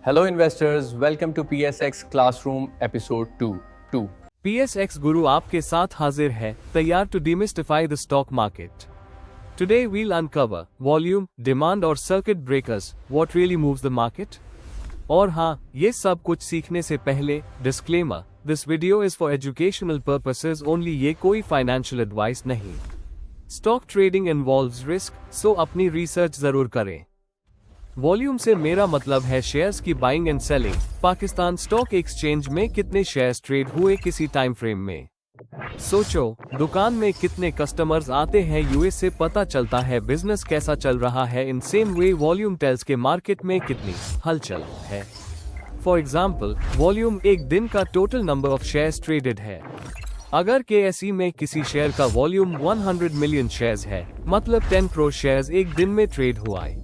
Hello investors, welcome to PSX Classroom episode 2. PSX Guru आपके साथ हाजिर है, तैयार to demystify the stock market. Today we'll uncover volume, demand और circuit breakers, what really moves the market. और हाँ, ये सब कुछ सीखने से पहले disclaimer, this video is for educational purposes only, ये कोई financial advice नहीं. Stock trading involves risk, so अपनी research जरूर करें. वॉल्यूम से मेरा मतलब है शेयर्स की buying and selling. Pakistan stock exchange में कितने शेयर्स ट्रेड हुए किसी टाइम फ्रेम में. सोचो, दुकान में कितने कस्टमर्स आते हैं, यूएस से पता चलता है बिजनेस कैसा चल रहा है. In same way volume tells के मार्केट में कितनी हलचल है. फॉर एग्जाम्पल, वॉल्यूम एक दिन का total number of shares traded है. अगर केएसई में किसी शेयर का वॉल्यूम 100 मिलियन शेयर्स है, मतलब 10 करोड़ शेयर्स एक दिन में ट्रेड हुआ है.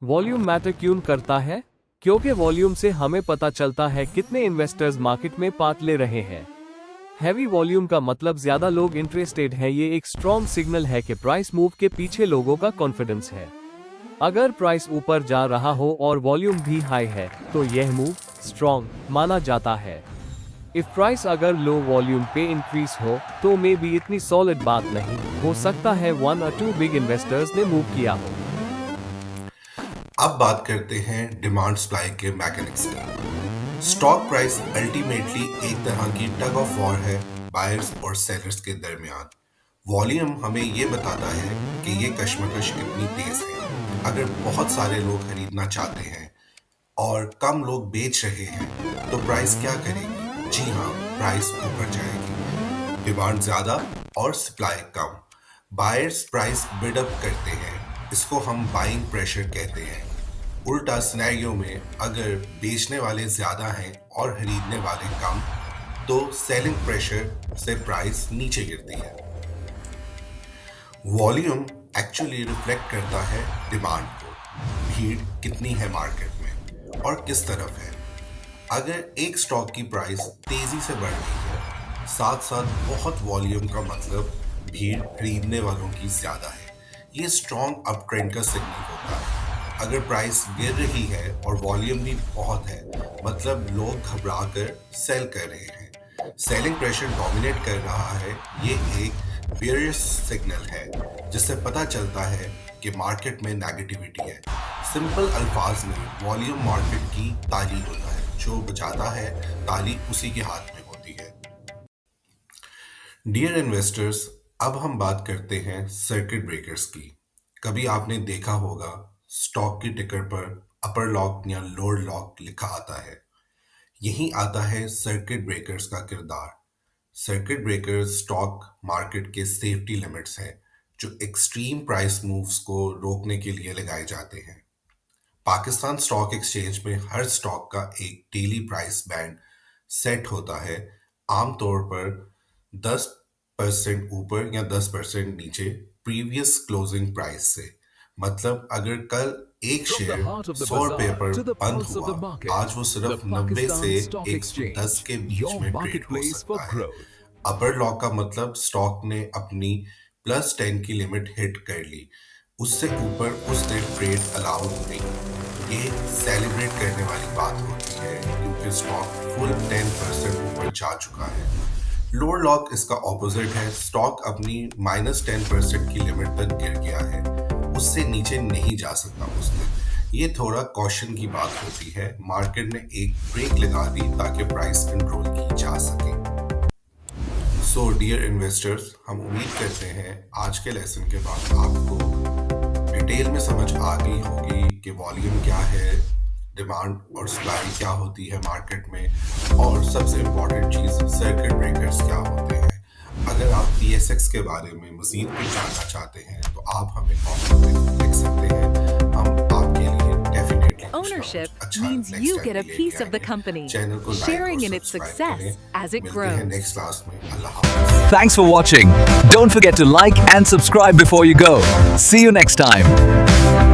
वॉल्यूम मैटर क्यों करता है? क्योंकि वॉल्यूम से हमें पता चलता है कितने इन्वेस्टर्स मार्केट में पार्ट ले रहे हैं. हैवी वॉल्यूम का मतलब ज्यादा लोग इंटरेस्टेड हैं. ये एक स्ट्रॉन्ग सिग्नल है कि प्राइस मूव के पीछे लोगों का कॉन्फिडेंस है. अगर प्राइस ऊपर जा रहा हो और वॉल्यूम भी हाई है, तो यह मूव स्ट्रॉन्ग माना जाता है. इफ प्राइस अगर लो वॉल्यूम पे इंक्रीज हो, तो मे बी इतनी सॉलिड बात नहीं. हो सकता है 1 और 2 बिग इन्वेस्टर्स ने मूव किया हो. अब बात करते हैं डिमांड सप्लाई के मैकेनिक्स की. स्टॉक प्राइस अल्टीमेटली एक तरह की टग ऑफ वॉर है बायर्स और सेलर्स के दरमियान. वॉल्यूम हमें ये बताता है कि ये कशमकश कितनी तेज है. अगर बहुत सारे लोग खरीदना चाहते हैं और कम लोग बेच रहे हैं, तो प्राइस क्या करेगी? जी हाँ, प्राइस ऊपर जाएगी. डिमांड ज्यादा और सप्लाई कम. बायर्स प्राइस बिड अप करते हैं, इसको हम बाइंग प्रेशर कहते हैं. उल्टा सिनेरियो में अगर बेचने वाले ज्यादा हैं और खरीदने वाले कम, तो सेलिंग प्रेशर से प्राइस नीचे गिरती है. वॉल्यूम एक्चुअली रिफ्लेक्ट करता है डिमांड को. भीड़ कितनी है मार्केट में और किस तरफ है. अगर एक स्टॉक की प्राइस तेजी से बढ़ रही है, साथ साथ बहुत वॉल्यूम का मतलब भीड़ खरीदने वालों की ज्यादा है. ये स्ट्रॉन्ग अप ट्रेंड का सिग्नल होता है. अगर प्राइस गिर रही है और वॉल्यूम भी बहुत है, मतलब लोग घबरा कर सेल कर रहे हैं. सेलिंग प्रेशर डोमिनेट कर रहा है. ये एक बेयरिश सिग्नल है, जिससे पता चलता है कि मार्केट में नेगेटिविटी है. सिंपल अल्फाज में वॉल्यूम मार्केट की ताली होता है. जो बजाता है ताली, उसी के हाथ में होती है. डियर इन्वेस्टर्स, अब हम बात करते हैं सर्किट ब्रेकर्स की. कभी आपने देखा होगा स्टॉक की टिकर पर अपर लॉक या लोअर लॉक लिखा आता है. यही आता है सर्किट ब्रेकर्स का किरदार. सर्किट ब्रेकर्स स्टॉक मार्केट के सेफ्टी लिमिट्स हैं, जो एक्सट्रीम प्राइस मूव्स को रोकने के लिए लगाए जाते हैं. पाकिस्तान स्टॉक एक्सचेंज में हर स्टॉक का एक डेली प्राइस बैंड सेट होता है, आमतौर पर 10% ऊपर या 10% नीचे प्रीवियस क्लोजिंग प्राइस से. मतलब अगर कल एक शेयर 100 रुपए पर बंद हुआ, आज वो सिर्फ 90 से 110 के बीच में ट्रेड हो सकता है. अपर लॉक का मतलब स्टॉक ने अपनी +10 की लिमिट हिट कर ली, उससे ऊपर उस दिन ट्रेड अलाउड नहीं. ये सेलिब्रेट करने वाली बात होती है, क्योंकि स्टॉक फुल 10% ऊपर जा चुका है. लोअर लॉक इसका ऑपोजिट है. स्टॉक अपनी -10% की लिमिट तक गिर गया है, उससे नीचे नहीं जा सकता उस दिन. ये थोड़ा कॉशन की बात होती है. मार्केट ने एक ब्रेक लगा दी ताकि प्राइस कंट्रोल की जा सके. सो डियर इन्वेस्टर्स, हम उम्मीद करते हैं आज के लेसन के बाद आपको डिटेल में समझ आ गई होगी कि वॉल्यूम क्या है, डिमांड और सप्लाई क्या होती है मार्केट में, और सबसे इम्पोर्टेंट चीज़ सर्किट ब्रेकर्स क्या होते हैं. अगर आप PSX के बारे में मज़ीद कुछ जानना चाहते हैं, तो आप हमें कमेंट में लिख सकते हैं. हम आपके लिए definitely Ownership means you get a piece of the company, sharing in its success as it grows. Next class में. अल्लाह हाफ़िज़. Thanks for watching. Don't forget to like and subscribe before you go. See you next time.